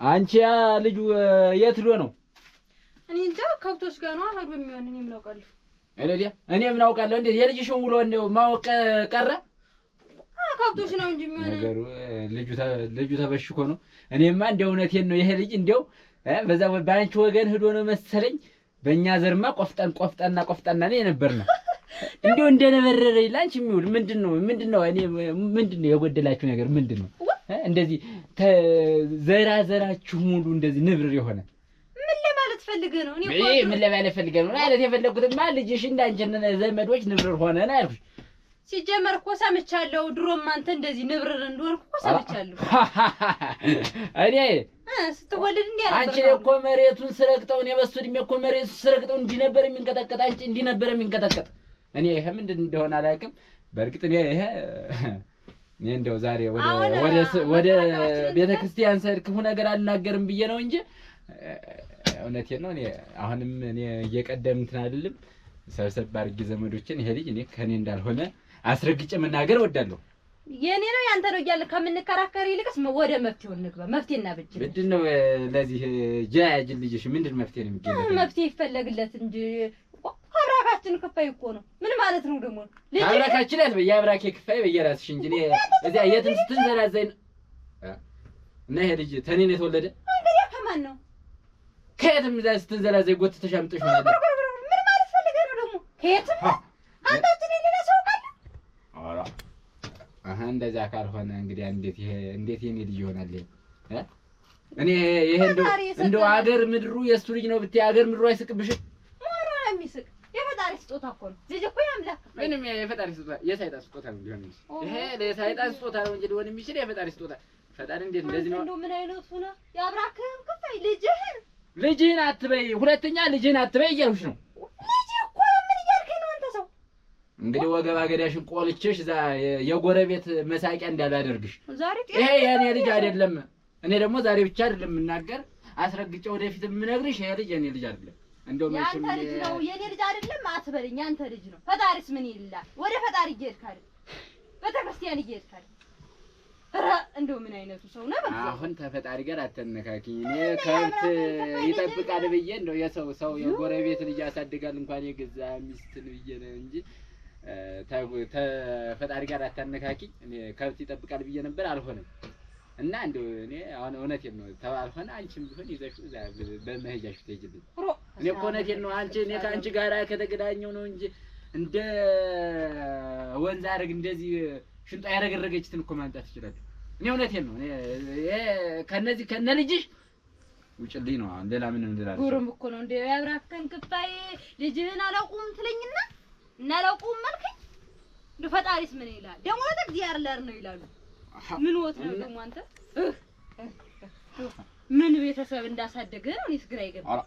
አንቺ ያ ልጁ የት ሄዶ ነው? እኔ እንጃ ከብቶች ጋር ነው አሁን በሚሆን እኔ ምን አውቃለሁ። እኔ ምን አውቃለሁ? እንዴ የልጅሽን ውሎ እንደው ማወቅ ቀረ? ከብቶች ነው እንጂ የሚሆን ነገሩ ልጁ ተበሽኮ ነው። እኔማ እንደው እውነቴን ነው ይሄ ልጅ እንደው በዛ በአንቺ ወገን ሄዶ ነው መሰለኝ። በእኛ ዘርማ ቆፍጠና ነው የነበርነው። እንደው እንደነበረረኝ ላንቺ የሚውል ምንድነው እኔ ምንድነው የጎደላችሁ ነገር ምንድነው? እንደዚህ ዘራችሁ ሙሉ እንደዚህ ንብር የሆነ ምን ለማለት ፈልገህ ነው? ምን ለማለት ፈልገህ ነው? ማለት የፈለኩትማ ልጅሽ እንዳንቺ ዘመዶች ንብር ሆነ ነው ያልኩሽ። ሲጀመር እኮ ሰምቻለሁ። ድሮም አንተ እንደዚህ ንብርር እንደሆንክ እኮ ሰምቻለሁ። እኔ ስትወልድ እንዴ አንቺ እኮ መሬቱን ስረግጠው እኔ በሱ እድሜ እኮ መሬቱን ስረግጠው እንዲህ ነበር የሚንቀጠቀጥ። አንቺ እንዲህ ነበር የሚንቀጠቀጥ። እኔ ይሄ ምንድን እንደሆነ አላውቅም። በእርግጥ እኔ እንደው ዛሬ ወደ ቤተክርስቲያን ስሄድ ክፉ ነገር አልናገርም ብዬ ነው እንጂ እውነቴን ነው። አሁንም እየቀደም እንትን አይደለም ሰብሰብ አድርጌ ዘመዶችን ይሄ ልጅ ከኔ እንዳልሆነ አስረግጬ መናገር እወዳለሁ። የኔ ነው ያንተ ነው እያለ ከምንከራከር ይልቅስ ወደ መፍትሄው እንግባ። መፍትሄ እናብጅ። ምንድነው ለዚህ ጃጅ ልጅሽ ምንድን መፍትሄ ነው የሚገኘው? መፍትሄ ይፈለግለት እንጂ አብራካችን ክፋይ እኮ ነው። ምን ማለት ነው ደግሞ? አብራካችን አለ የአብራኬ ክፋይ በየራስሽ እንጂ እዚያ የትም ስትንዘላዘይ እና ይሄ ልጅ ተኔ ነው የተወለደ። እንግዲህ ከማን ነው? ከየትም እዚያ ስትንዘላዘይ ጎትተሽ አምጥሽ ማለት ነው። ምን ማለት ፈልገህ ነው ደግሞ? ከየትም አንተ ሌላ ሰው ካለ ኧረ እንደዛ ካልሆነ እንግዲህ እንዴት የኔ ልጅ ይሆናል? እኔ ይሄ እንደው አገር ምድሩ የእሱ ልጅ ነው ብትይ አገር ምድሩ አይስቅብሽም? ማን ነው የሚስቅ? የፈጣሪ ስጦታ እኮ ነው። ልጅ እኮ ያምላክ ምንም የፈጣሪ ስጦታ የሰይጣን ስጦታ ነው ሊሆን የሚችል። ይሄ ለሰይጣን ስጦታ ነው እንጂ ሊሆን የሚችል የፈጣሪ ስጦታ። ፈጣሪ እንዴት እንደዚህ ነው? እንደው ምን አይነቱ ነው? የአብራክህን ክፋይ ልጅህን አትበይ። ሁለተኛ ልጅህን አትበይ እያልኩሽ ነው። ልጅ እኮ ምን እያልከኝ ነው አንተ ሰው? እንግዲህ ወገባ ገዳሽን ቆልቼሽ እዛ የጎረቤት መሳቂያ እንዳላደርግሽ። ይሄ የኔ ልጅ አይደለም። እኔ ደግሞ ዛሬ ብቻ አይደለም የምናገር አስረግጬ ወደፊት የምነግርሽ ይሄ ልጅ የኔ ልጅ አይደለም። እንደው ያንተ ልጅ ነው የኔ ልጅ አይደለም አትበልኝ። ያንተ ልጅ ነው። ፈጣሪስ ምን ይላል? ወደ ፈጣሪ እየሄድካል፣ ቤተክርስቲያን እየሄድካል። ኧረ እንደው ምን አይነቱ ሰው ነው? አሁን ተፈጣሪ ጋር አትነካኪኝ። እኔ ከብት ይጠብቃል ብዬ እንደው ሰው የጎረቤት ልጅ ያሳድጋል እንኳን የገዛ ሚስትን ብዬ ነው እንጂ ተፈጣሪ ጋር አትነካኪኝ። እኔ ከብት ይጠብቃል ብዬ ነበር አልሆነም። እና እንደው እኔ አሁን እውነቴን ነው ተባልሆነ አንቺም ቢሆን ይዘሽው በመሄጃሽ ትሄጂልኝ። እኔ እኮ እውነቴን ነው እኔ ከአንቺ ጋር ከተገናኘው ነው እንጂ እንደ ወንዝ አረግ እንደዚህ ሽንጧ ያረገረገችትን እኮ ማምጣት ይችላል። እኔ እውነቴን ነው ከነዚህ ከነልጅሽ ውጭልኝ ነው። ሌላ ምን እንላለን? ጉሩም እኮ ነው እንደ ያብራከን ክፋይ ልጅህን አላውቁም ትለኝና እናላውቁም መልከኝ። እንደ ፈጣሪስ ምን ይላል ደግሞ? እግዚአብሔር ለር ነው ይላሉ። ምን ወጥ ነው ደግሞ አንተ? ምን ቤተሰብ እንዳሳደገ ነው እኔስ ግራ ይገባል።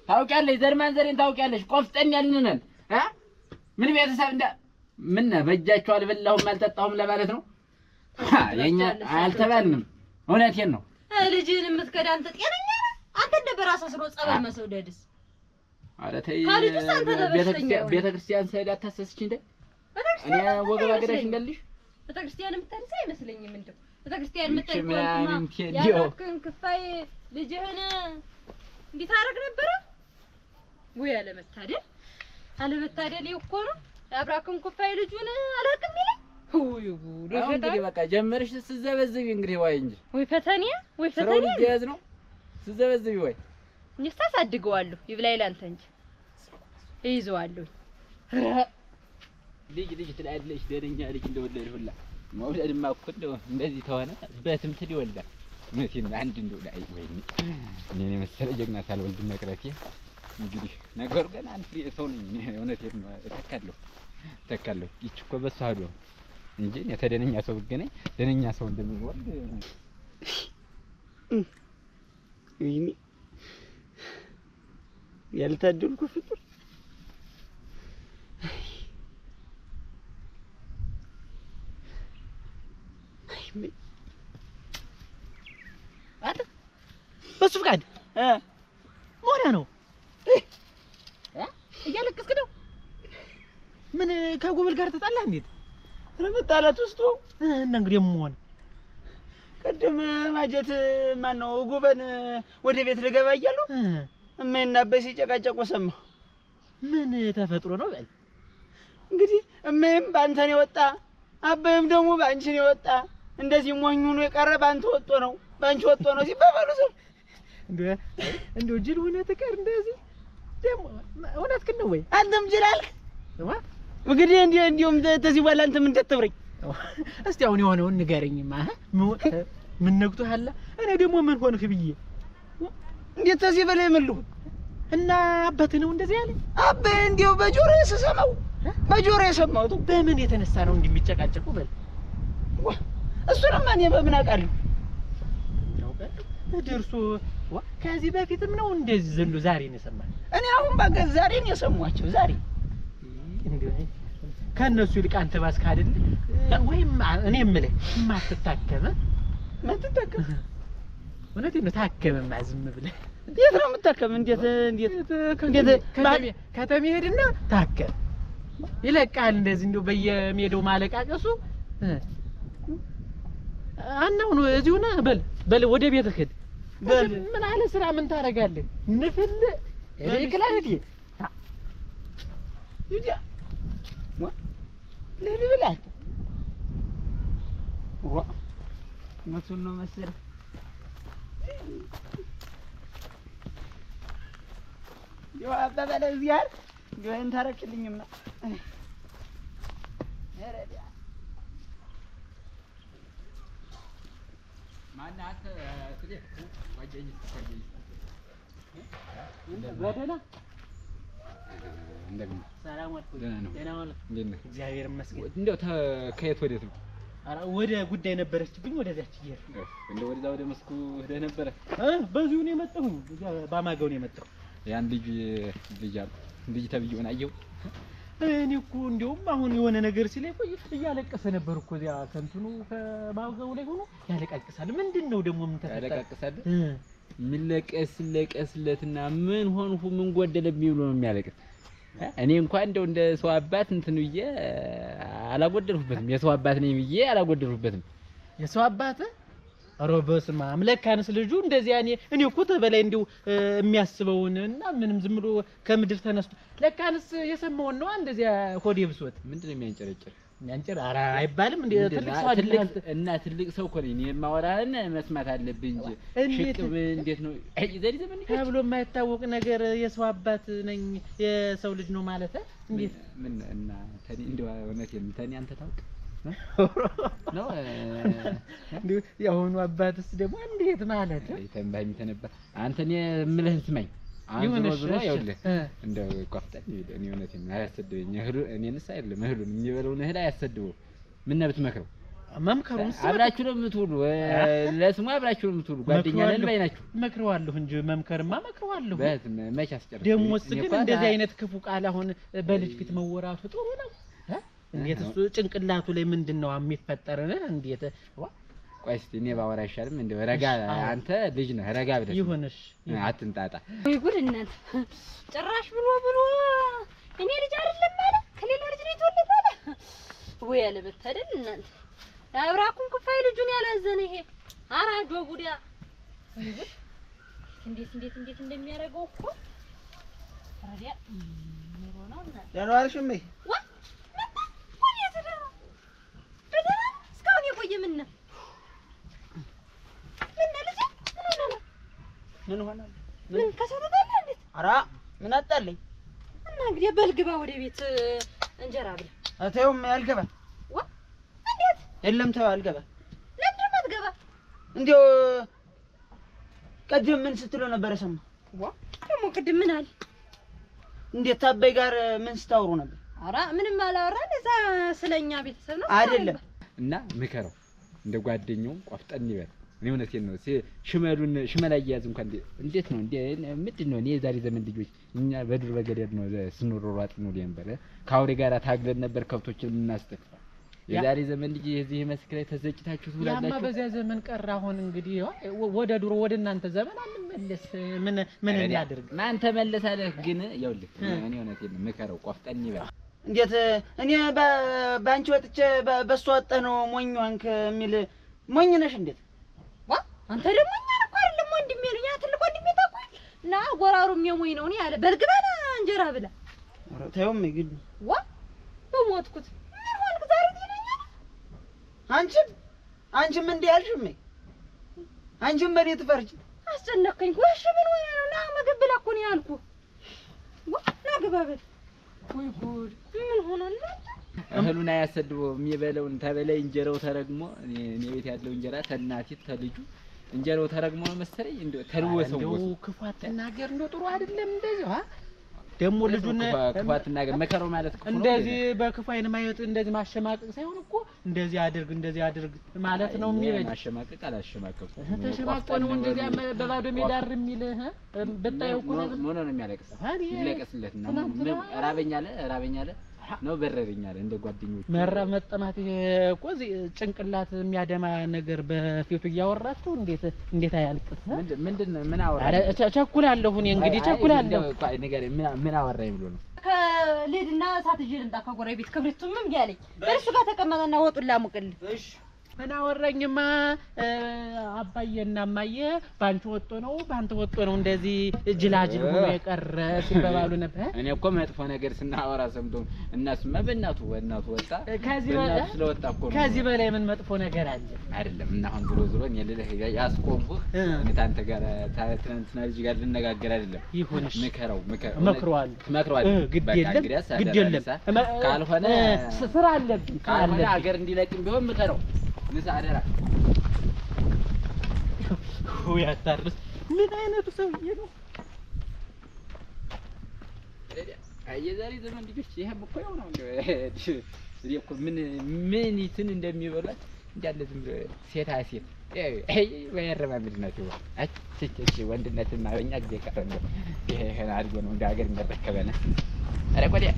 ታውቂያለሽ፣ ዘር ማንዘሬን ታውቂያለሽ። ቆፍጠን ያልን ነን። ምን ቤተሰብ ምን በእጃቸው አልበላሁም አልጠጣሁም ለማለት ነው? የኛ አልተባልንም። እውነቴን ነው። ልጅህን የምትከዳ አንተ ጤነኛ ነህ? አንተ እንደ በራስህ ስሮ ጸበል መስውደድስ? ኧረ ተይ፣ ቤተክርስቲያን ስሄድ አታሰስችኝ እንደ እኔ ወገባ ገዳሽ እንዳልሽ ቤተክርስቲያን የምትሄድ አይመስለኝም። እንደው ቤተክርስቲያን የምትሄድ ከሆነ ያብራክህን ክፋይ ልጅህን እንዴት አደረግ ነበረ ወይ? አለመታደል እኮ ነው። ያብራክህን ክፋይ ልጁን አላውቅም ይለኝ። እንግዲህ በቃ ጀመርሽ ስትዘበዝቢ እንግዲህ ወይ እንጂ ወይ ፈተኔ ልጅ ነው ስትዘበዝቢ ወይ እኔስ ታሳድገዋለሁ። ይብላኝ ላንተ እንጂ እይዘዋለሁ። ልጅ ትላለች ደረኛ ልጅ እንደወለደ ሁላ መውለድማ እኮ እንደዚህ ተሆነ በትምት ይወልዳል። እውነቴን ነው። አንድ እንደው ላይ ወይኔ እኔ መሰለ ጀግና ሳልወልድ መቅረቴ እንግዲህ ነገሩ ገና አንድ ሰው ነኝ። እውነቴን ነው። ተካለሁ ይች እኮ በሷ ሄዶ እንጂ የተደነኛ ሰው ብገናኝ ደነኛ ሰው እንደሚወልድ ወይኔ ያልታደልኩ ፍጡር። በሱ ፍቃድ ሞሪያ ነው እያለቀስክ ነው? ምን ከጉብል ጋር ተጣላህ? እንዴት ለመጣላት ውስጥ ነው? እና እንግዲህ ምን ቅድም ማጀት ማን ነው ጉበን ወደ ቤት ልገባ እያለሁ እማዬና አባዬ ሲጨቃጨቁ ሰማሁ። ምን ተፈጥሮ ነው በል እንግዲህ እማዬም በአንተ ነው የወጣ አባዬም ደግሞ በአንቺ ነው የወጣ እንደዚህ ሞኝ ሆኖ የቀረ በአንተ ወጥቶ ነው በአንቺ ወጥቶ ነው ሲባባሉ ሰማሁ። እንደው ጅል ሆነህ ትቀር እንደዚህ ደግሞ እውነትህን ነው ወይ? አንተም ጅል አልክ እንግዲህ እንዲሁም ተዚህ በኋላ አንተም እንዳትተብረኝ። እስቲ አሁን የሆነውን ንገረኝማ። ምን ነግቶሃል? እኔ ደግሞ ምን ሆንክ ብዬ እንዴት ተዚህ በላይ መልሁ እና አባትህ ነው እንደዚህ ያለ? አባዬ እንዲያው በጆሮዬ ስሰማው በጆሮዬ ሰማሁት። በምን የተነሳ ነው እንደሚጨቃጨቁ በል። እሱንማ እኔ በምን አውቃለሁ? ደርሶ ከዚህ በፊትም ነው እንደዚህ ዘሎ ዛሬ ነው የሰማህ? እኔ አሁን ባገዝ ዛሬ ነው የሰማኋቸው። ዛሬ እንዴ ከነሱ ይልቅ አንተ ባስክ አይደል? ወይም እኔ የምልህ ማትታከመ እውነቴን ነው። ታከመማ ዝም ብለህ የት ነው የምታከም? እንዴት ከተሜ ሄድና ታከም ይለቃል። እንደዚህ እንደው በየሜዳው ማለቃቀሱ አናው ነው እዚሁ ነህ። በል ወደ ቤትህ ሂድ። ምን አለ ስራ ምን ታደርጋለህ? ንፍል እክላልቲ ይዲያ ለልብላት መቱን ነው መሰለህ። ያው አባባለ እዚያር ግን ታረክልኝማ አረዳ ማናት ትዴ ወጀኝ በደህና እንደምን ሰላም አልኩ። ደህና ዋልክ? እግዚአብሔር ይመስገን። እንደው ከየት ወዴት ነው? ኧረ ወደ ጉዳይ ነበረችብኝ ወደዛች እየሄድኩ እንደው ወደዛ ወደ መስኩ ሄደህ ነበረ? በዚሁ ነው የመጣሁኝ። ባማጋው ነው የመጣሁ። ያን ልጅ ተብዬውን አየሁ። እኔ እኮ እንደውም አሁን የሆነ ነገር ሲለኝ ቆይ እያለቀሰ ነበር እኮ እዚያ ከእንትኑ ከባጋው ላይ ሆኖ ያለቃቅሳል። ምንድን ነው ደግሞ ምን ተፈጠረ? ያለቃቅሳል። ምን ለቀስለትና ምን ሆንሁ ምን ጎደለብኝ ብሎ ነው የሚያለቅስ። እኔ እንኳን እንደው እንደ ሰው አባት እንትን ብዬ አላጎደልሁበትም። የሰው አባት ነኝ ብዬ አላጎደልሁበትም። የሰው አባት በስመ አብ ለካንስ ልጁ እንደዚያ እኔ እኮ ተበላይ እንደው የሚያስበውን እና ምንም ዝም ብሎ ከምድር ተነስቶ ለካንስ የሰማውን ነው እንደዚያ ሆዴ ብሶት። ምንድነው የሚያንጨረጭር? ኧረ አይባልም እንደ ትልቅ ሰው አይደለም እና ትልቅ ሰው እኮ ነኝ። የማወራህን መስማት አለብህ እንጂ ሽቅብ እንዴት ነው ዘሪ ዘመን ተብሎ የማይታወቅ ነገር የሰው አባት ነኝ የሰው ልጅ ነው ማለት እንዴት ምን እና ተኒ እንደው እውነቴን ተኒ አንተ ታውቅ ነው እንዴ? ያሁኑ አባትስ ደግሞ እንዴት ማለት ተንባይ ተነባ አንተ እኔ የምልህን ስማኝ። አንተ ነው ያውልህ እንደው ቆፍጠን እኔ እውነቴን አያሰድበኝ እኔንስ አይደለም እህሉን የሚበለውን እህል አያሰድበው። ምን ነብት መክረው መምከሩን አብራችሁ ነው የምትውሉ፣ ለስሙ አብራችሁ ነው የምትውሉ። ጓደኛ ነን ባይ ናችሁ። መክረዋለሁ እንጂ መምከርማ መክረዋለሁ። መች አስጨርስ ደሞስ ግን እንደዚህ አይነት ክፉ ቃል አሁን በልጅ ፊት መወራቱ ጥሩ ነው? እንዴት እሱ ጭንቅላቱ ላይ ምንድነው የሚፈጠር? እንዴት ቆይ እስቲ እኔ ባወራ አይሻልም? እንደው ረጋ አንተ ልጅ ነህ ረጋ ብለህ ይሁንሽ አትንጣጣ። ወይ ጉድ እናት ጭራሽ ብሎ እኔ ልጅ አይደለም ማለት ከሌላ ልጅ ነው የተወለደ ማለት ወይ ያለበታደል እናት አብራኩን ክፋይ ልጁን ያላዘነ ይሄ አራጆ ጉዲያ እንዴት እንደሚያደርገው እኮ ታዲያ ኖሮና ደህና ዋልሽ እሜ? ምን ሆነ? ምን ከሰተታለ እንዴ? ኧረ ምን አጣለኝ እና እንግዲህ በልግባ ወደ ቤት እንጀራ ብለ አተውም ያልገባ እንዴት የለም ተው አልገባ። ለምን ማትገባ? እንዴው ቀደም ምን ስትለው ነበር ሰማሁ። ደግሞ ቅድም ምን አለ? እንዴት ታበይ ጋር ምን ስታወሩ ነበር? ኧረ ምንም አላወራን። እዛ ስለኛ ቤተሰብ ነው አይደለም። እና ምከረው እንደ ጓደኛው ቆፍጠን ይበል። እኔ እውነቴን ነው። ሽመል አያያዝ እንኳን እንዴት ነው ምንድነው? እኔ የዛሬ ዘመን ልጆች እኛ በዱር በገደል ነው ስንሮሯጥ ነው ነበር። ከአውሬ ጋር ታግለን ነበር ከብቶችን የምናስጥፍ። የዛሬ ዘመን ልጅ የዚህ መስክ ላይ ተዘጭታችሁ ትውላላችሁ። ያማ በዚያ ዘመን ቀረ። አሁን እንግዲህ ወደ ድሮ ወደ እናንተ ዘመን አንመለስ። ምን እናድርግ? ማን ተመለሳለህ? ግን ይኸውልህ እኔ እውነቴን ነው ምከረው ቆፍጠን ይበል። እንዴት እኔ ባንቺ ወጥቼ በሷ ወጣህ ነው ሞኝ ዋንክ የሚል ሞኝ ነሽ? እንዴት አንተ ደግሞ እኛ እኮ አይደለም ወንድሜ ነው ያ ትልቅ ወንድሜ ታውቃል እና ጎራሩም የሞኝ ነው ያለ በልግባና እንጀራ ብላ ተውም ይግድ ዋ በሞትኩት ምን ሆንክ ዛሬ ትለኛለህ አንቺም እንዲህ ያልሽም አንቺም በኔ ትፈርጂ አስጨነቀኝ ወሽ ምን ሆነ ነው ና ምግብ ብላ እኮ ነው ያልኩህ ዋ ና ግባ በል ወይ ጉድ ምን ሆነ ነው እህሉን አያሰድበው የሚበለውን ተበላይ እንጀራው ተረግሞ እኔ ቤት ያለው እንጀራ ተናቲት ተልጁ እንጀራው ተረግሞ ነው መሰለኝ እንደው ተልወሰው ክፉ አትናገር እንደው ጥሩ አይደለም እንደዚህ ደግሞ ልጁን ክፉ አትናገር መከረው ማለት እኮ ነው እንደዚህ በክፉ አይን ማየት እንደዚህ ማሸማቀቅ ሳይሆን እኮ እንደዚህ አድርግ ማለት ነው የሚበጅ ማሸማቀቅ አላሸማቀቁ ተሸማቆ ነው እንደዚህ በባዶ ሜዳ የሚል በታየው እኮ ምን ነው የሚያለቅስ ይለቅስለት እና ራበኛለ ነው በረረኛል እንደ ጓደኞች መራብ መጠማት እኮ ጭንቅላት የሚያደማ ነገር በፊቱ እያወራችሁ እንዴት አያልቅስ ምን አወራ ቸኩላለሁ እኔ እንግዲህ ቸኩላለሁ ነገር ምን አወራኝ ብሎ ነው ከሌድና እሳት ይዤ ልምጣ ከጎረቤት ክብሪቱም እምቢ አለኝ እሱ ጋር ተቀመጠና ወጡን ላሙቅልህ እሺ ምን አወራኝማ አባዬና እማዬ ባንቺ ባንተ ወጦ ነው እንደዚህ ጅላጅል ሆኖ የቀረ ሲባባሉ ነበር እኔ እኮ መጥፎ ነገር ስናወራ ሰምቶ እናሱማ በእናቱ ወጣ ከዚህ በላይ ምን መጥፎ ነገር አለ አይደለም እና አሁን ዞሮ እኔ ልልህ ያስቆምኩህ አንተ ጋር ትናንትና ልጅ ጋር ልነጋገር አይደለም ይሁንሽ መክረዋል ግድ የለም ካልሆነ ስራ አለብኝ ካልሆነ አገር እንዲለቅም ቢሆን ምከረው ንሳደራ ያታርስ ምን አይነቱ ሰውዬ ነው የዛሬ ዘመን ልጆች ይሄም እኮ ነው እኮ ምን ይትን እንደሚበሏት እንዳለ ዝም ብሎ ሴት ወያረማምድ ናቸው አጭጭ ወንድነትና በእኛ ጊዜ ቀረ ነው ይሄ አድርጎ ነው እንደ ሀገር የሚረከበነ አረ ቆዲያ